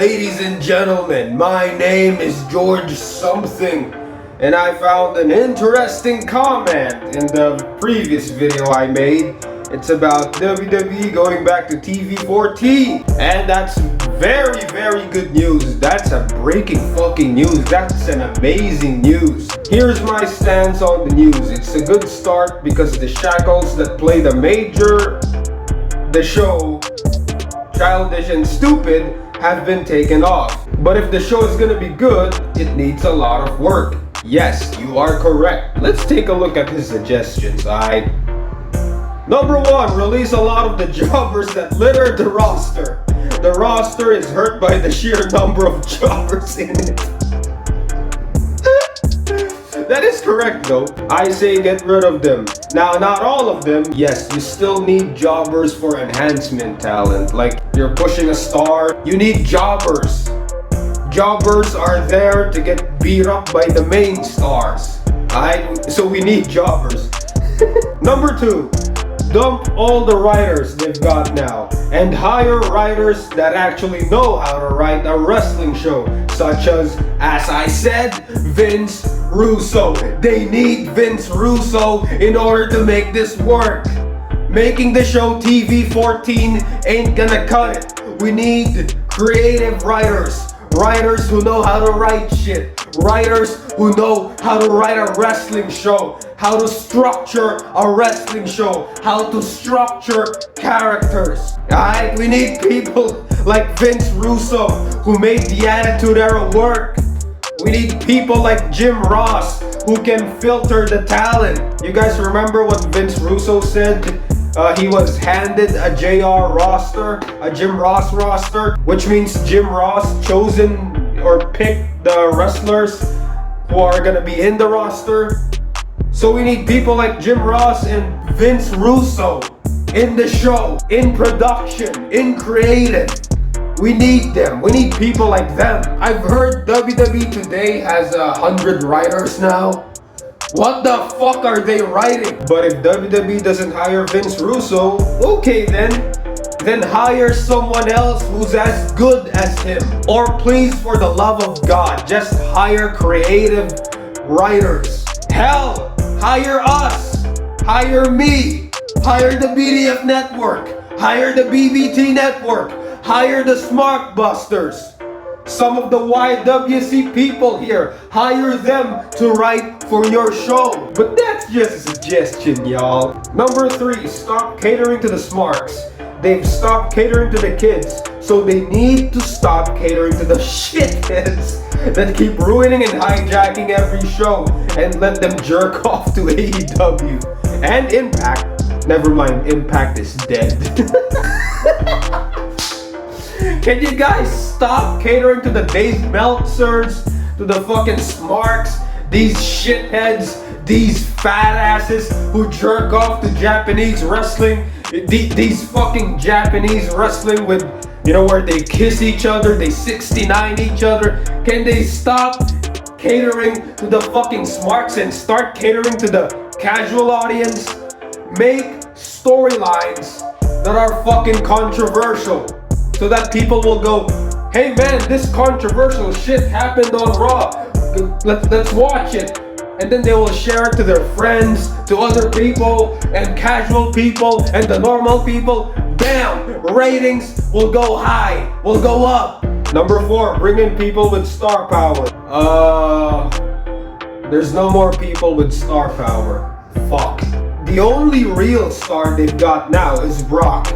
Ladies and gentlemen, my name is George something, and I found an interesting comment in the previous video I made. It's about WWE going back to TV-14, and that's very, very good news. That's a breaking fucking news. That's an amazing news. Here's my stance on the news. It's a good start because the shackles that play the show, Childish and Stupid, have been taken off. But if the show is gonna be good, it needs a lot of work. Yes, you are correct. Let's take a look at his suggestions, alright? Number 1, release a lot of the jobbers that litter the roster. The roster is hurt by the sheer number of jobbers in it. That is correct though. I say get rid of them. Now, not all of them. Yes, you still need jobbers for enhancement talent. Like, you're pushing a star, you need jobbers. Jobbers are there to get beat up by the main stars. Alright? So we need jobbers. Number 2, dump all the writers they've got now and hire writers that actually know how to write a wrestling show, such as I said, Vince Russo. They need Vince Russo in order to make this work. Making the show TV-14 ain't gonna cut it. We need creative writers. Writers who know how to write shit. Writers who know how to write a wrestling show. How to structure a wrestling show. How to structure characters. Alright? We need people like Vince Russo who made the Attitude Era work. We need people like Jim Ross who can filter the talent. You guys remember what Vince Russo said? He was handed a JR roster, a Jim Ross roster, which means Jim Ross chosen or picked the wrestlers who are gonna be in the roster. So we need people like Jim Ross and Vince Russo in the show, in production, in creative. We need them. We need people like them. I've heard WWE Today has 100 writers now. What the fuck are they writing? But if WWE doesn't hire Vince Russo, okay then hire someone else who's as good as him. Or please, for the love of God, just hire creative writers. Hell, hire us, hire me, hire the BDF network, hire the BBT network, hire the Smart Busters. Some of the YWC people here, hire them to write for your show. But that's just a suggestion, y'all. Number 3, stop catering to the smarks. They've stopped catering to the kids, so they need to stop catering to the shitheads that keep ruining and hijacking every show and let them jerk off to AEW and Impact. Never mind, Impact is dead. Can you guys stop catering to the Dave Meltzers, to the fucking smarks, these shitheads, these fat asses who jerk off to Japanese wrestling, these fucking Japanese wrestling with, you know, where they kiss each other, they 69 each other. Can they stop catering to the fucking smarks and start catering to the casual audience? Make storylines that are fucking controversial, so that people will go, hey man, this controversial shit happened on Raw. Let's watch it. And then they will share it to their friends, to other people, and casual people, and the normal people. Bam! Ratings will go high, will go up. Number 4, bring in people with star power. There's no more people with star power. Fuck. The only real star they've got now is Brock.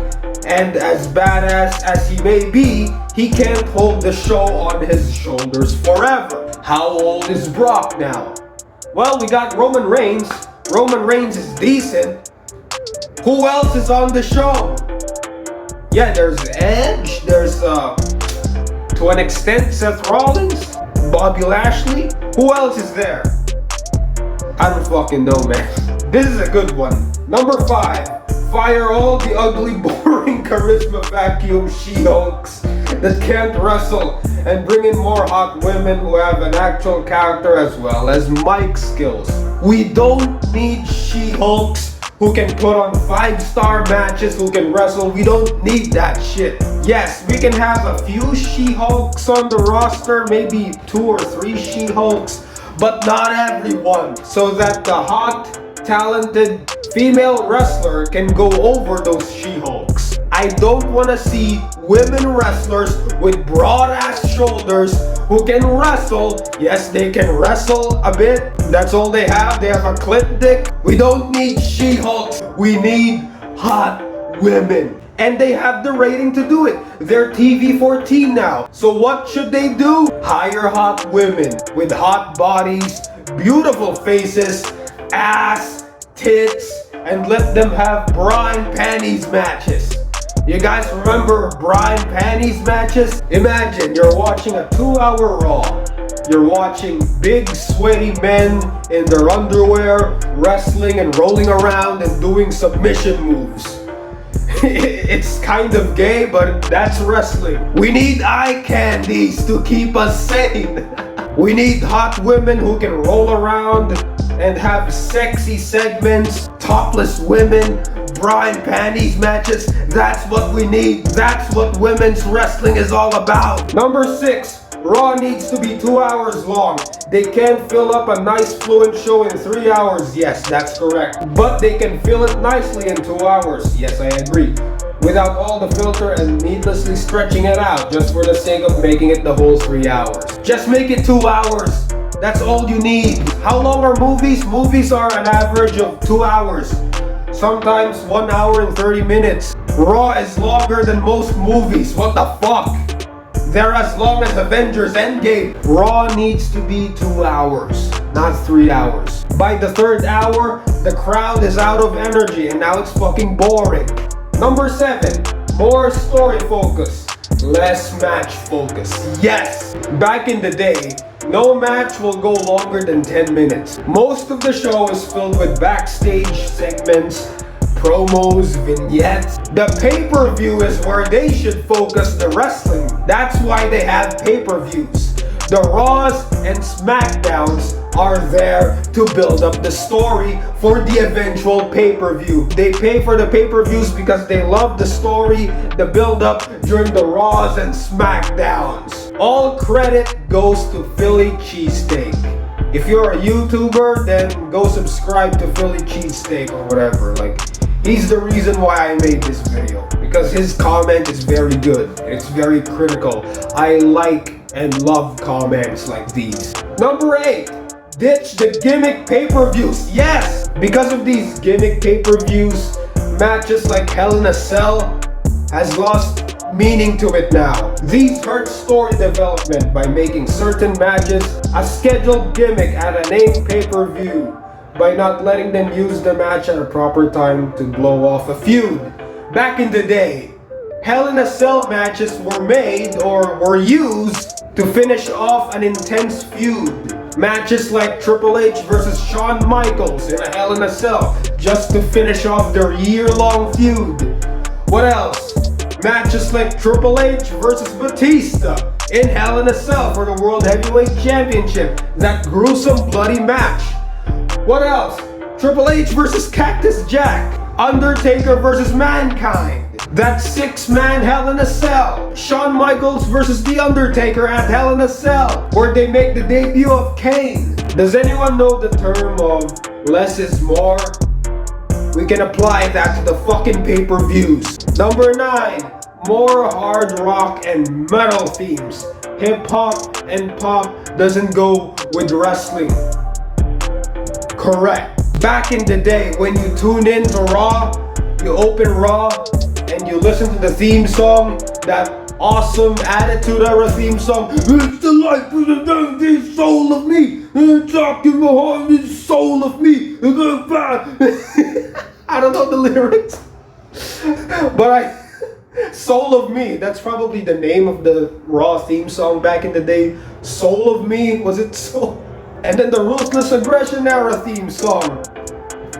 And as badass as he may be, he can't hold the show on his shoulders forever. How old is Brock now? Well, we got Roman Reigns. Roman Reigns is decent. Who else is on the show? Yeah, there's Edge. There's, to an extent, Seth Rollins. Bobby Lashley. Who else is there? I don't fucking know, man. This is a good one. Number 5. Fire all the ugly, boring charisma vacuum She-Hulks that can't wrestle and bring in more hot women who have an actual character as well as mic skills. We don't need She-Hulks who who can put on 5-star matches, who can wrestle. We don't need that shit. Yes, we can have a few She-Hulks on the roster, maybe 2 or 3 She-Hulks, but not everyone, so that the hot, talented female wrestler can go over those She-Hulks. I don't want to see women wrestlers with broad-ass shoulders who can wrestle. Yes, they can wrestle a bit. That's all they have. They have a clip dick. We don't need She-Hulks. We need hot women. And they have the rating to do it. They're TV-14 now. So what should they do? Hire hot women with hot bodies, beautiful faces, ass, tits, and let them have bra and panties matches. You guys remember bra and panties matches? Imagine you're watching a 2-hour Raw. You're watching big sweaty men in their underwear wrestling and rolling around and doing submission moves. It's kind of gay, but that's wrestling. We need eye candies to keep us sane. We need hot women who can roll around and have sexy segments, topless women, bra and panties matches. That's what we need. That's what women's wrestling is all about. Number 6, Raw needs to be 2 hours long. They can't fill up a nice fluent show in 3 hours. Yes, that's correct. But they can fill it nicely in 2 hours. Yes, I agree. Without all the filter and needlessly stretching it out just for the sake of making it the whole 3 hours. Just make it 2 hours. That's all you need. How long are movies? Movies are an average of 2 hours. Sometimes 1 hour and 30 minutes. Raw is longer than most movies. What the fuck? They're as long as Avengers Endgame. Raw needs to be 2 hours, not 3 hours. By the 3rd hour, the crowd is out of energy and now it's fucking boring. Number 7, more story focus, less match focus. Yes! Back in the day, no match will go longer than 10 minutes. Most of the show is filled with backstage segments, promos, vignettes. The pay-per-view is where they should focus the wrestling. That's why they have pay-per-views. The Raws and SmackDowns are there to build up the story for the eventual pay-per-view. They pay for the pay-per-views because they love the story, the build-up during the Raws and SmackDowns. All credit goes to Philly Cheesesteak. If you're a YouTuber, then go subscribe to Philly Cheesesteak or whatever. Like, he's the reason why I made this video, because his comment is very good. It's very critical. I like and love comments like these. Number 8, ditch the gimmick pay-per-views. Yes! Because of these gimmick pay-per-views, matches like Hell in a Cell has lost meaning to it now. These hurt story development by making certain matches a scheduled gimmick at a named pay-per-view, by not letting them use the match at a proper time to blow off a feud. Back in the day, Hell in a Cell matches were made or were used to finish off an intense feud. Matches like Triple H versus Shawn Michaels in a Hell in a Cell, just to finish off their year-long feud. What else? Matches like Triple H versus Batista in Hell in a Cell for the World Heavyweight Championship. That gruesome, bloody match. What else? Triple H versus Cactus Jack. Undertaker versus Mankind. That 6-man Hell in a Cell. Shawn Michaels versus The Undertaker at Hell in a Cell, where they make the debut of Kane. Does anyone know the term of less is more? We can apply that to the fucking pay-per-views. Number 9, more hard rock and metal themes. Hip-hop and pop doesn't go with wrestling. Correct. Back in the day, when you tune in to Raw, you open Raw, and you listen to the theme song, that awesome Attitude Era theme song. It's the life of the soul of me. Talking my heart, the soul of me. I don't know the lyrics, but Soul of Me. That's probably the name of the Raw theme song back in the day. Soul of Me, was it Soul? And then the Ruthless Aggression Era theme song.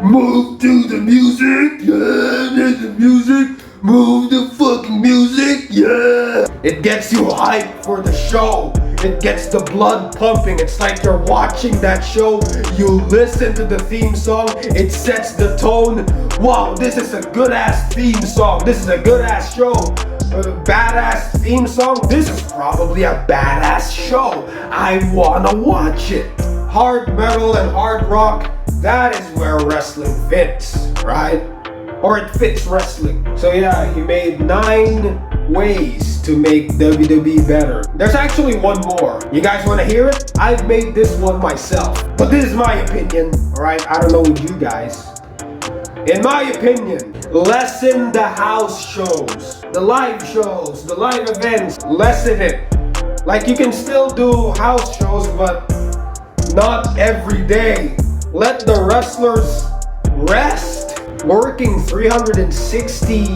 Move to the music, yeah, there's the music. Move the fucking music, yeah. It gets you hyped for the show. It gets the blood pumping. It's like you're watching that show. You listen to the theme song. It sets the tone. Wow, this is a good ass theme song. This is a good ass show. Badass theme song. This is probably a badass show. I wanna watch it. Hard metal and hard rock, that is where wrestling fits, right? Or it fits wrestling. So yeah, he made 9 ways to make WWE better. There's actually one more. You guys want to hear it? I've made this one myself. But this is my opinion, alright? I don't know with you guys. In my opinion, lessen the house shows, the live events, lessen it. Like you can still do house shows, but not every day. Let the wrestlers rest. Working 360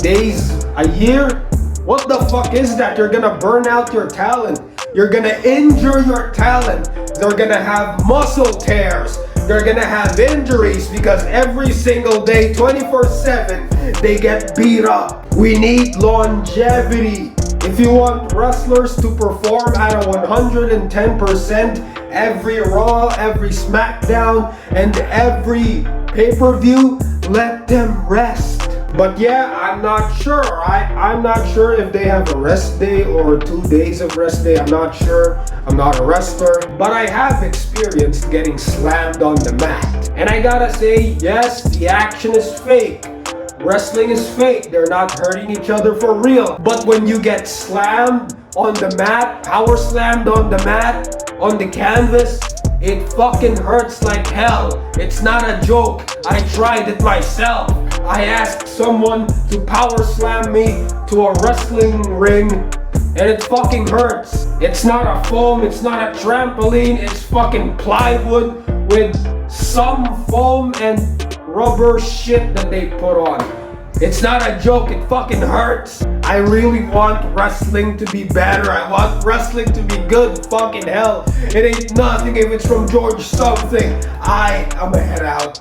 days a year? What the fuck is that? You're gonna burn out your talent. You're gonna injure your talent. They're gonna have muscle tears. They're gonna have injuries because every single day, 24/7, they get beat up. We need longevity. If you want wrestlers to perform at a 110% every Raw, every SmackDown, and every pay-per-view, let them rest. But yeah, I'm not sure. I'm not sure if they have a rest day or 2 days of rest day. I'm not sure. I'm not a wrestler. But I have experienced getting slammed on the mat. And I gotta say, yes, the action is fake. Wrestling is fake. They're not hurting each other for real. But when you get slammed on the mat, power slammed on the mat, on the canvas, it fucking hurts like hell. It's not a joke. I tried it myself. I asked someone to power slam me to a wrestling ring, and it fucking hurts. It's not a foam, it's not a trampoline, it's fucking plywood with some foam and rubber shit that they put on. It's not a joke, it fucking hurts. I really want wrestling to be better. I want wrestling to be good. Fucking hell. It ain't nothing if it's from George something. I'ma head out.